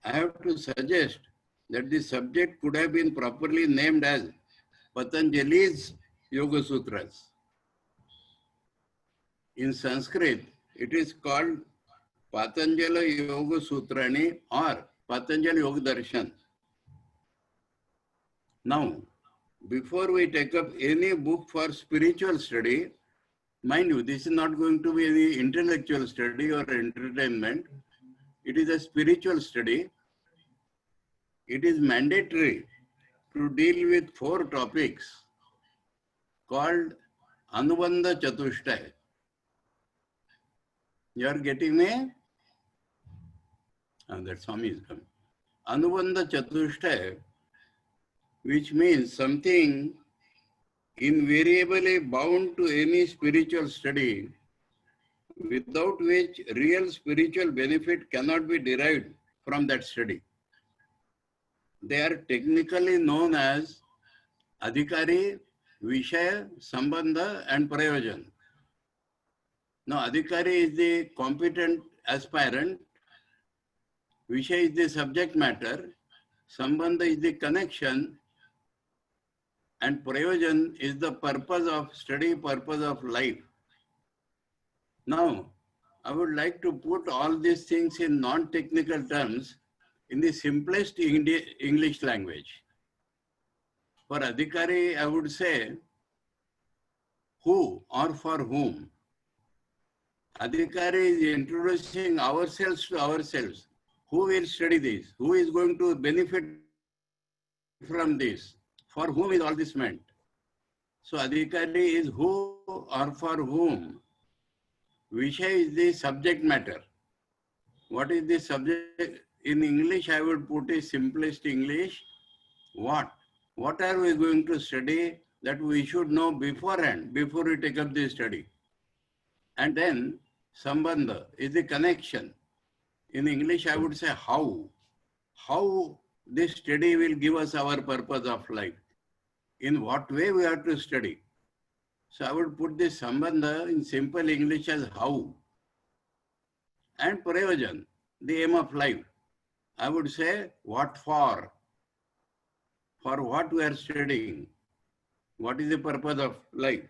I have to suggest that the subject could have been properly named as Patanjali's Yoga Sutras. In Sanskrit, it is called Patanjali Yoga Sutrani or Patanjali Yoga Darshan. Now, before we take up any book for spiritual study, mind you, this is not going to be any intellectual study or entertainment. It is a spiritual study. It is mandatory to deal with 4 topics called Anubandha Chatushtay. You are getting me? That Swami is coming. Anubandha Chatushtay, which means something invariably bound to any spiritual study, without which real spiritual benefit cannot be derived from that study. They are technically known as Adhikari, Vishaya, Sambandha and Prayojan. Now, Adhikari is the competent aspirant, Vishaya is the subject matter, Sambandha is the connection, and Prayojan is the purpose of study, purpose of life. Now, I would like to put all these things in non-technical terms in the simplest English language. For Adhikari, I would say, who or for whom. Adhikari is introducing ourselves to ourselves. Who will study this? Who is going to benefit from this? For whom is all this meant? So Adhikari is who or for whom. Vishaya is the subject matter. What is the subject? In English, I would put a simplest English. What? What are we going to study that we should know beforehand, before we take up the study? And then Sambandha is the connection. In English, I would say how. How this study will give us our purpose of life. In what way we have to study. So I would put this Sambandha in simple English as how. And Prayojan, the aim of life. I would say what for. For what we are studying. What is the purpose of life.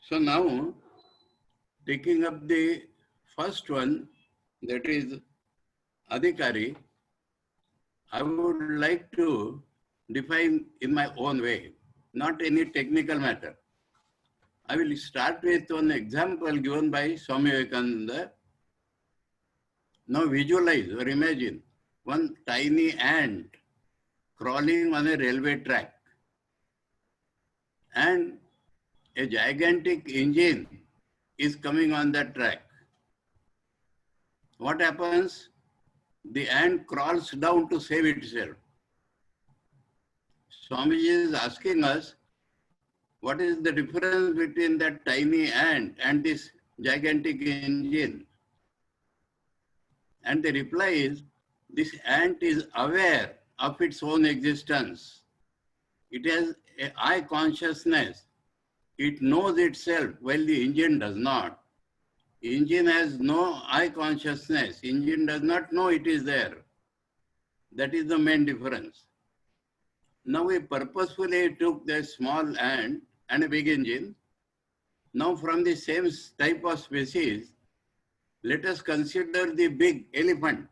So now, taking up the first one, that is Adhikari, I would like to define in my own way, not any technical matter. I will start with one example given by Swami Vivekananda. Now visualize or imagine one tiny ant crawling on a railway track and a gigantic engine is coming on that track. What happens? The ant crawls down to save itself. Swamiji is asking us, what is the difference between that tiny ant and this gigantic engine? And the reply is, this ant is aware of its own existence. It has an I consciousness. It knows itself while the engine does not. Engine has no I consciousness. Engine does not know it is there. That is the main difference. Now we purposefully took the small ant and a big engine. Now from the same type of species, let us consider the big elephant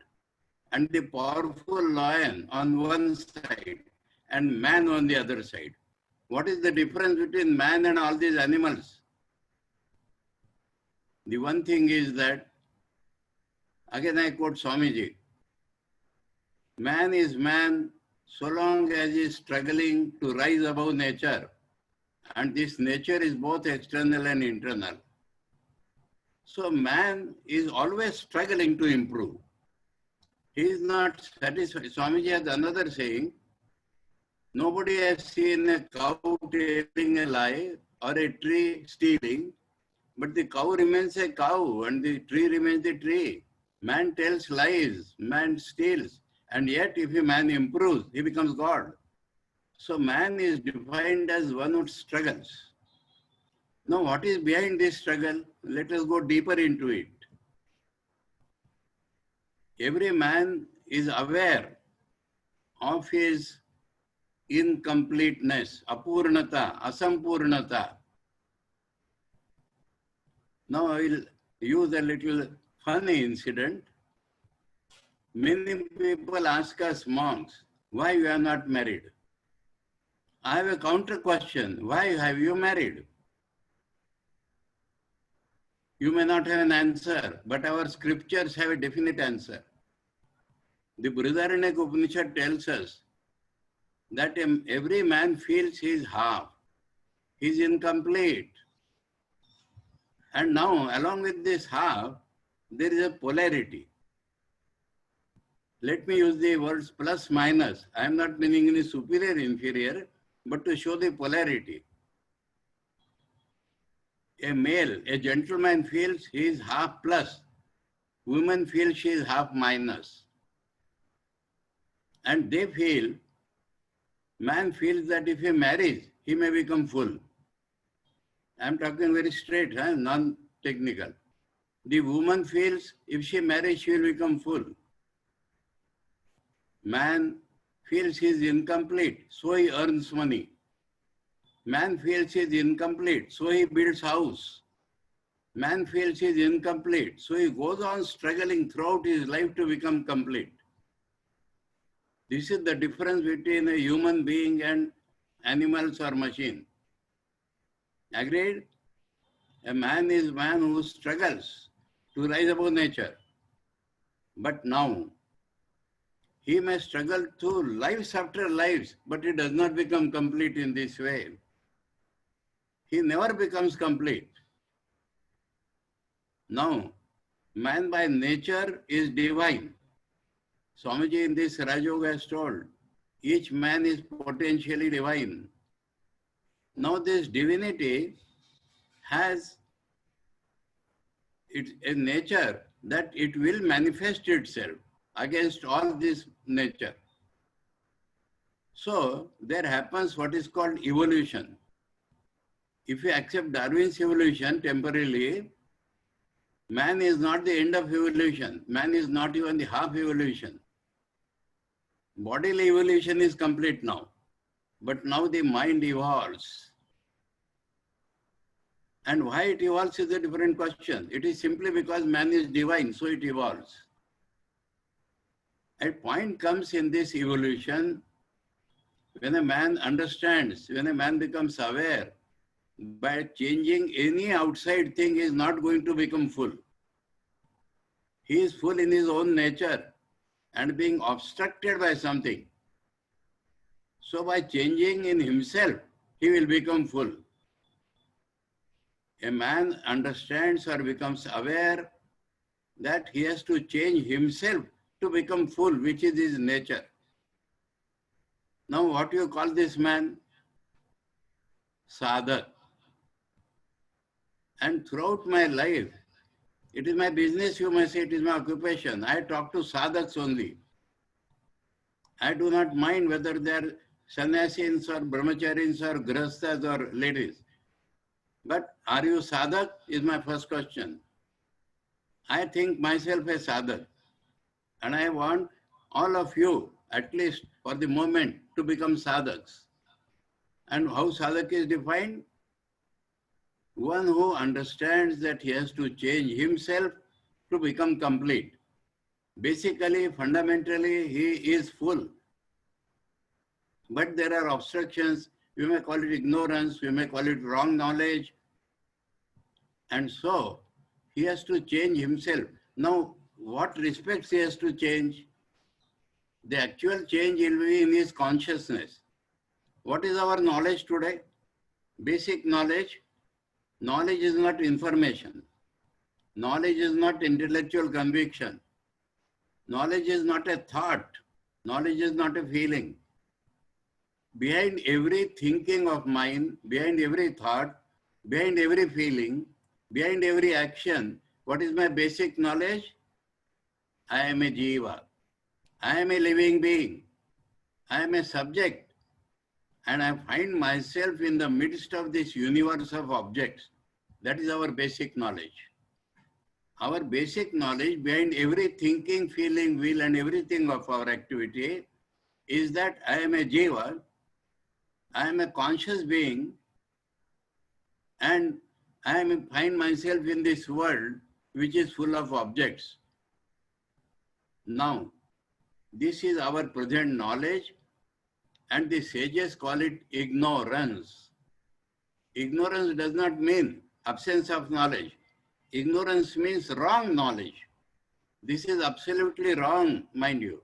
and the powerful lion on one side and man on the other side. What is the difference between man and all these animals? The one thing is that, again I quote Swamiji, man is man so long as he is struggling to rise above nature, and this nature is both external and internal. So man is always struggling to improve. He is not satisfied. Swamiji has another saying, nobody has seen a cow telling a lie or a tree stealing, but the cow remains a cow and the tree remains the tree. Man tells lies, man steals, and yet if a man improves, he becomes God. So man is defined as one who struggles. Now what is behind this struggle? Let us go deeper into it. Every man is aware of his incompleteness, apurnata, asampurnata. Now I will use a little funny incident. Many people ask us monks, why you are not married? I have a counter question. Why have you married? You may not have an answer, but our scriptures have a definite answer. The Brihadaranyaka Upanishad tells us that every man feels he is half, he is incomplete. And now, along with this half, there is a polarity. Let me use the words plus minus. I am not meaning any superior, inferior, but to show the polarity. A male, a gentleman feels he is half plus. Women feel she is half minus. And they feel, man feels that if he marries, he may become full. I am talking very straight, non-technical. The woman feels if she marries, she will become full. Man feels he is incomplete, so he earns money. Man feels he is incomplete, so he builds house. Man feels he is incomplete, so he goes on struggling throughout his life to become complete. This is the difference between a human being and animals or machine. Agreed? A man is man who struggles to rise above nature. But now, he may struggle through lives after lives, but he does not become complete in this way. He never becomes complete. Now, man by nature is divine. Swamiji in this Rajoga has told, each man is potentially divine. Now this divinity has a nature that it will manifest itself against all this nature. So there happens what is called evolution. If you accept Darwin's evolution temporarily, man is not the end of evolution. Man is not even the half evolution. Bodily evolution is complete now. But now the mind evolves. And why it evolves is a different question. It is simply because man is divine, so it evolves. A point comes in this evolution when a man understands, when a man becomes aware, by changing any outside thing is not going to become full. He is full in his own nature and being obstructed by something. So by changing in himself, he will become full. A man understands or becomes aware that he has to change himself to become full, which is his nature. Now what do you call this man? Sadhak. And throughout my life, it is my business, you may say, it is my occupation. I talk to sadhaks only. I do not mind whether they are sannyasins or brahmacharis or grahasthas or ladies. But are you sadhak is my first question. I think myself a sadhak. And I want all of you, at least for the moment, to become sadhaks. And how sadhak is defined? One who understands that he has to change himself to become complete. Basically, fundamentally, he is full. But there are obstructions. We may call it ignorance. We may call it wrong knowledge. And so, he has to change himself. Now, what respects he has to change? The actual change will be in his consciousness. What is our knowledge today? Basic knowledge. Knowledge is not information. Knowledge is not intellectual conviction. Knowledge is not a thought. Knowledge is not a feeling. Behind every thinking of mine, behind every thought, behind every feeling, behind every action, what is my basic knowledge? I am a jiva. I am a living being. I am a subject. And I find myself in the midst of this universe of objects. That is our basic knowledge. Our basic knowledge behind every thinking, feeling, will, and everything of our activity is that I am a jiva, I am a conscious being, and I find myself in this world which is full of objects. Now, this is our present knowledge, and the sages call it ignorance. Ignorance does not mean absence of knowledge. Ignorance means wrong knowledge. This is absolutely wrong, mind you.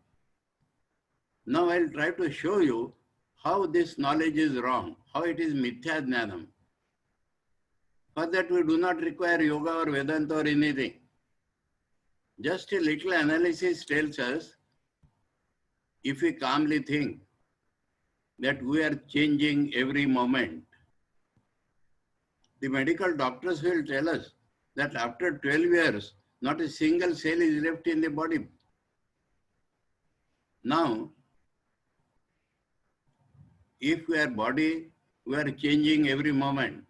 Now I'll try to show you how this knowledge is wrong, how it is mithya jnanam. For that we do not require yoga or Vedanta or anything. Just a little analysis tells us, if we calmly think that we are changing every moment. The medical doctors will tell us that after 12 years, not a single cell is left in the body. Now, if we are body, we are changing every moment.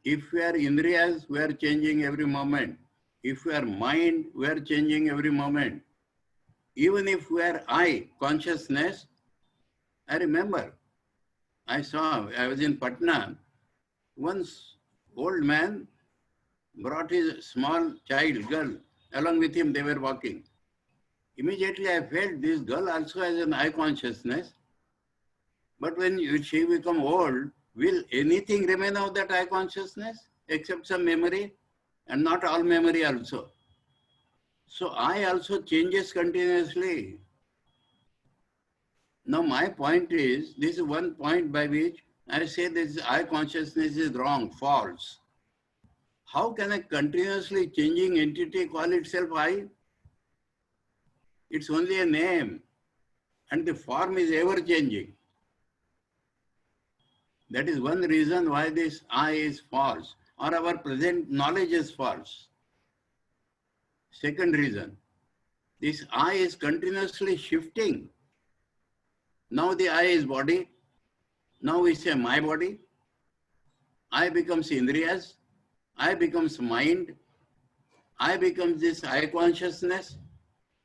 If we are indriyas, we are changing every moment. If we are mind, we are changing every moment. Even if we are I, consciousness, I remember, I was in Patna, once old man brought his small child, girl, along with him, they were walking. Immediately I felt this girl also has an I consciousness, but when she become old, will anything remain of that I consciousness except some memory, and not all memory also. So I also changes continuously. Now my point is, this is one point by which I say this I consciousness is wrong, false. How can a continuously changing entity call itself I? It's only a name, and the form is ever changing. That is one reason why this I is false, or our present knowledge is false. Second reason, this I is continuously shifting. Now the I is body. Now we say my body. I becomes indriyas. I becomes mind. I becomes this I consciousness.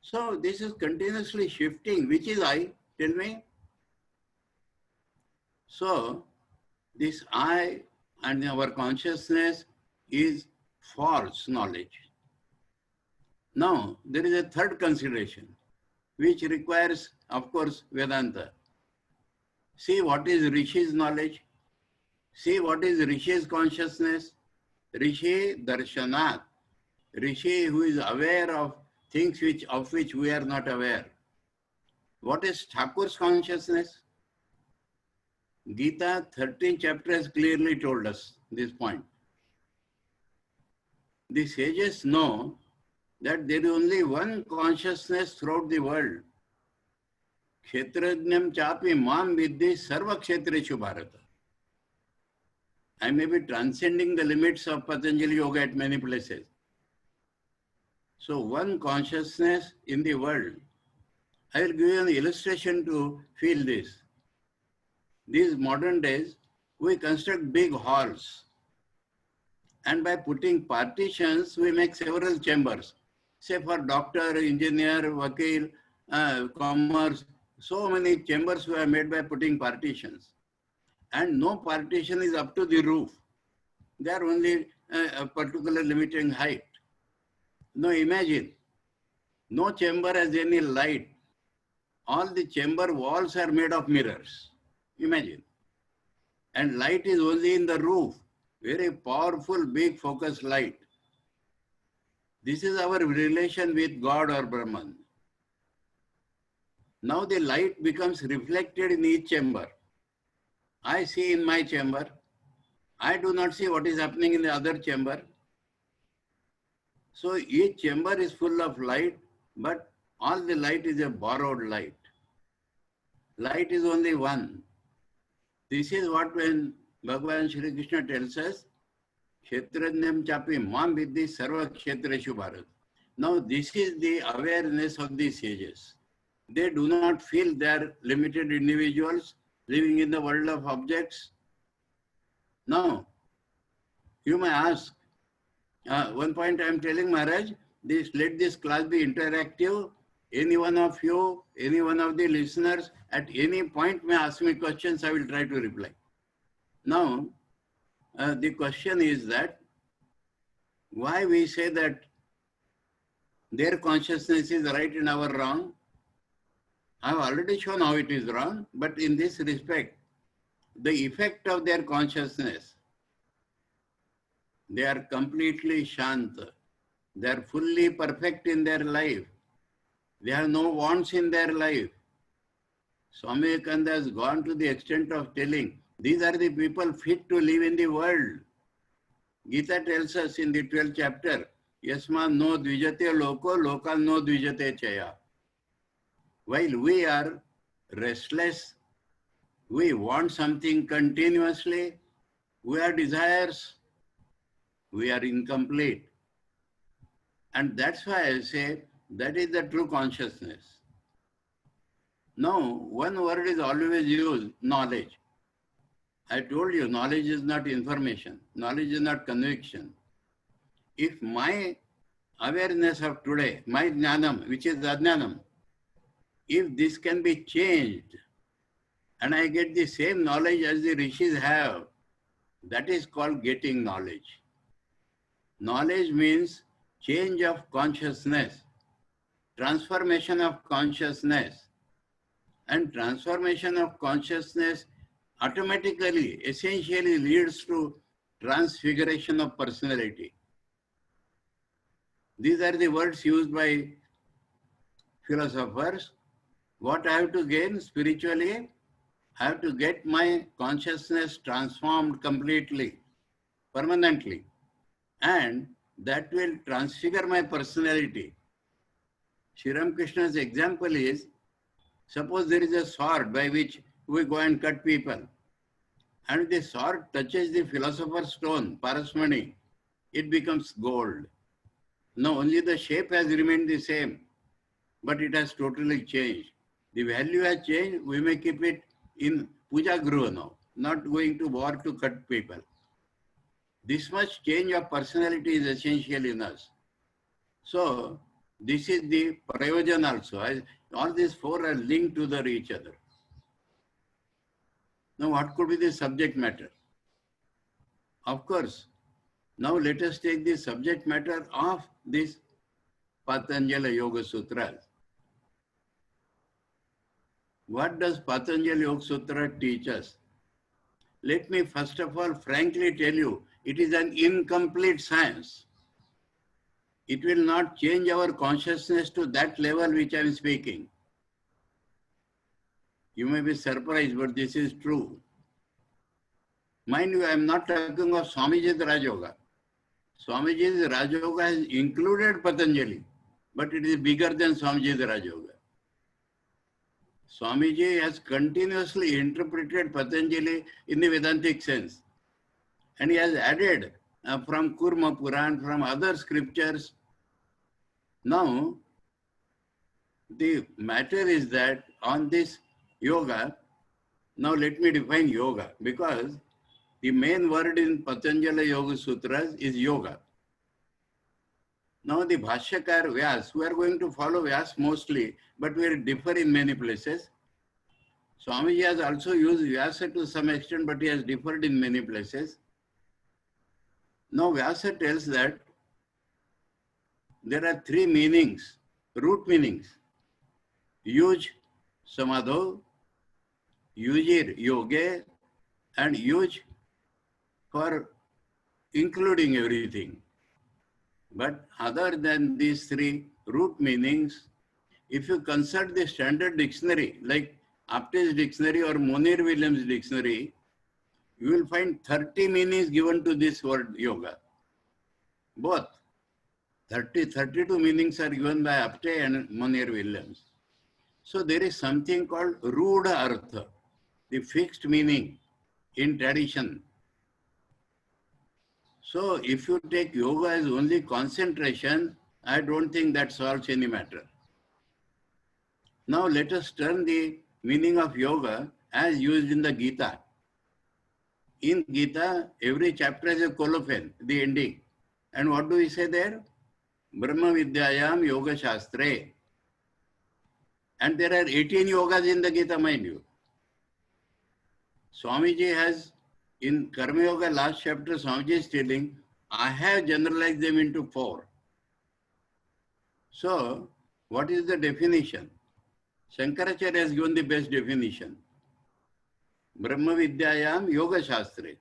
So this is continuously shifting. Which is I? Tell me. So this I and our consciousness is false knowledge. Now there is a third consideration which requires, of course, Vedanta. See what is Rishi's knowledge. See what is Rishi's consciousness. Rishi Darshanat. Rishi who is aware of things of which we are not aware. What is Thakur's consciousness? Gita 13th chapter has clearly told us this point. The sages know that there is only one consciousness throughout the world. Kshetrajnam chapi mam viddhi sarva kshetreshu bharata. I may be transcending the limits of Patanjali Yoga at many places. So one consciousness in the world. I will give you an illustration to feel this. These modern days, we construct big halls. And by putting partitions, we make several chambers. Say for doctor, engineer, vakil, commerce, so many chambers were made by putting partitions. And no partition is up to the roof. They are only a particular limiting height. Now imagine, no chamber has any light. All the chamber walls are made of mirrors. Imagine. And light is only in the roof. Very powerful, big focus light. This is our relation with God or Brahman. Now the light becomes reflected in each chamber. I see in my chamber. I do not see what is happening in the other chamber. So each chamber is full of light, but all the light is a borrowed light. Light is only one. This is what when Bhagavan Shri Krishna tells us, Kshetrajnam chapi mam viddhi sarva kshetreshu bharat. Now this is the awareness of the sages. They do not feel they are limited individuals living in the world of objects. Now, you may ask, One point I am telling Maharaj, let this class be interactive. Any one of you, any one of the listeners, at any point may ask me questions, I will try to reply. Now, the question is that why we say that their consciousness is right and our wrong. I have already shown how it is wrong, but in this respect, the effect of their consciousness, they are completely shant. They are fully perfect in their life. They have no wants in their life. Swami Vivekananda has gone to the extent of telling, these are the people fit to live in the world. Gita tells us in the 12th chapter, Yasma no dvijate loko, loka no dvijate chaya. While we are restless, we want something continuously, we have desires, we are incomplete. And that's why I say that is the true consciousness. Now, one word is always used, knowledge. I told you, knowledge is not information. Knowledge is not conviction. If my awareness of today, my jnanam, which is ajnanam, if this can be changed and I get the same knowledge as the rishis have, that is called getting knowledge. Knowledge means change of consciousness, transformation of consciousness. And transformation of consciousness automatically, essentially leads to transfiguration of personality. These are the words used by philosophers. What I have to gain spiritually? I have to get my consciousness transformed completely, permanently. And that will transfigure my personality. Sri Ramakrishna's example is, suppose there is a sword by which we go and cut people. And the sword touches the philosopher's stone, Parasmani, it becomes gold. Now only the shape has remained the same, but it has totally changed. The value has changed, we may keep it in Puja Gruha now, not going to war to cut people. This much change of personality is essential in us. So, this is the prayojan also. All these four are linked to each other. Now, what could be the subject matter? Of course, now let us take the subject matter of this Patanjali Yoga Sutra. What does Patanjali Yoga Sutra teach us? Let me first of all frankly tell you, it is an incomplete science. It will not change our consciousness to that level which I am speaking. You may be surprised, but this is true. Mind you, I am not talking of Swamiji's Raj Yoga. Swamiji's Raj Yoga has included Patanjali, but it is bigger than Swamiji's Raj Yoga. Swamiji has continuously interpreted Patanjali in the Vedantic sense. And he has added from Kurma Puran, from other scriptures. Now, the matter is that on this yoga, now let me define yoga, because the main word in Patanjali Yoga Sutras is yoga. Now the Bhashyakar Vyas, we are going to follow Vyas mostly, but we differ in many places. Swamiji has also used Vyasa to some extent, but he has differed in many places. Now Vyasa tells that there are three meanings, root meanings. Yuj, Samadho, Yujir, Yoge, and Yuj for including everything. But other than these three root meanings, if you consult the standard dictionary, like Apte's dictionary or Munir Williams' dictionary, you will find 30 meanings given to this word yoga. Both. 32 meanings are given by Apte and Munir Williams. So there is something called Ruda Artha, the fixed meaning in tradition. So if you take yoga as only concentration, I don't think that solves any matter. Now let us turn the meaning of yoga as used in the Gita. In Gita, every chapter has a colophon, the ending. And what do we say there? Brahma Vidyayam Yoga Shastre. And there are 18 yogas in the Gita, mind you. Swamiji has, in Karma Yoga last chapter, Swamiji is telling, I have generalized them into 4. So, what is the definition? Shankaracharya has given the best definition. Brahma Vidyayam Yoga Shastre.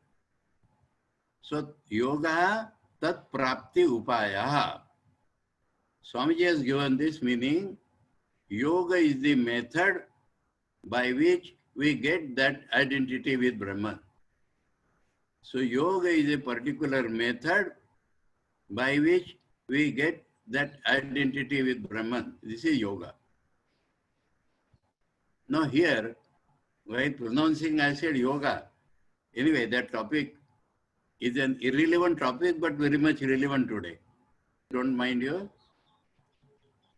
So, yoga tat prapti upaya. Swamiji has given this meaning, yoga is the method by which we get that identity with Brahman. So, yoga is a particular method by which we get that identity with Brahman. This is yoga. Now here, while pronouncing, I said yoga. Anyway, that topic is an irrelevant topic, but very much relevant today. Don't mind you.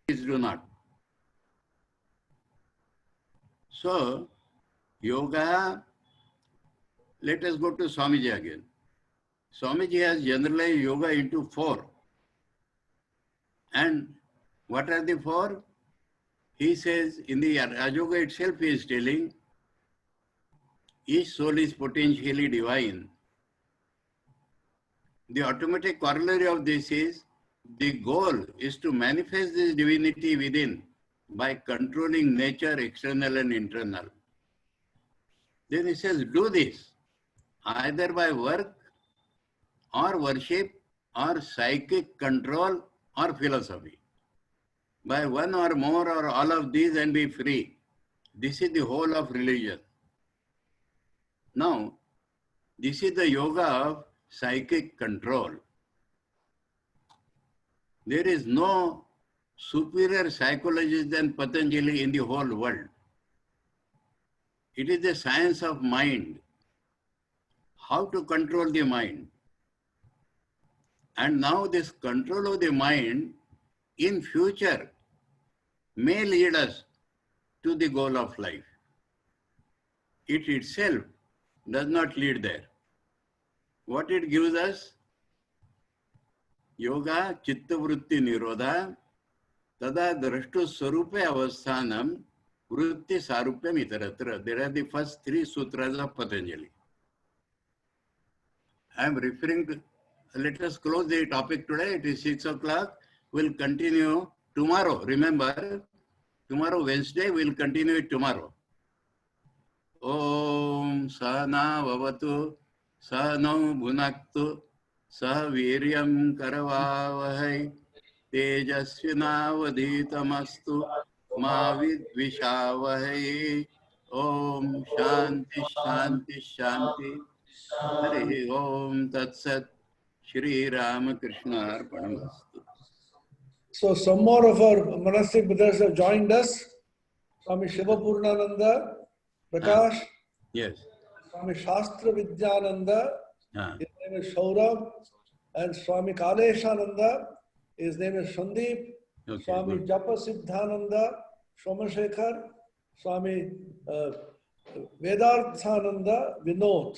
Please do not. So, yoga, let us go to Swamiji again. Swamiji has generalized yoga into 4. And what are the 4? He says in the Rajoga itself, he is telling, each soul is potentially divine. The automatic corollary of this is, the goal is to manifest this divinity within by controlling nature, external and internal. Then he says, do this either by work or worship or psychic control or philosophy. By one or more or all of these and be free. This is the whole of religion. Now, this is the yoga of psychic control. There is no superior psychologist than Patanjali in the whole world. It is the science of mind. How to control the mind. And now this control of the mind in future may lead us to the goal of life. It itself does not lead there. What it gives us? Yoga chitta vritti nirodha tada drashtu sarupe avasthanam vritti sarupyam itaratra. There are the first 3 sutras of Patanjali. I am referring to, let us close the topic today. It is 6 o'clock. We'll continue tomorrow. Remember, tomorrow Wednesday, we'll continue it tomorrow. Om Sahana Vavatu Sahanau Bhunaktu Sahaviryam Karavavahai Tejasvinavadhitamastu Ma Vidvishavahai. Om Shanti Shanti Shanti. Hari Om Tat Sat. Shri Ramakrishna Arpanamastu. So some more of our monastic brothers have joined us. Swami Shivapurnananda, Prakash, Yes. Swami Shastra Vidyananda, his name is Shaurabh, and Swami Kaleshananda, his name is Sandeep, Okay, Swami good. Japa Siddhananda, Somashekhar, Swami Vedarthananda, Vinod.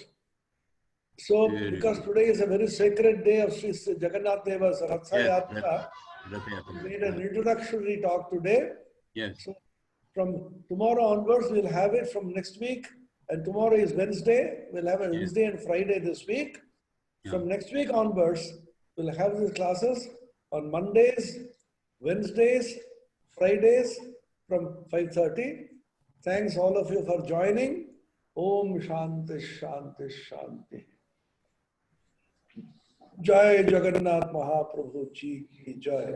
So, because today is a very sacred day of Sri Jagannath Deva's Ratha Yatra, we made an introductory talk today. Yes. So, from tomorrow onwards, we'll have it from next week. And tomorrow is Wednesday. We'll have a Wednesday and Friday this week. From next week onwards, we'll have these classes on Mondays, Wednesdays, Fridays from 5:30. Thanks all of you for joining. Om Shanti Shanti Shanti. Jai Jagannath Mahaprabhu Ji ki Jai.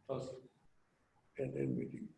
And end meeting.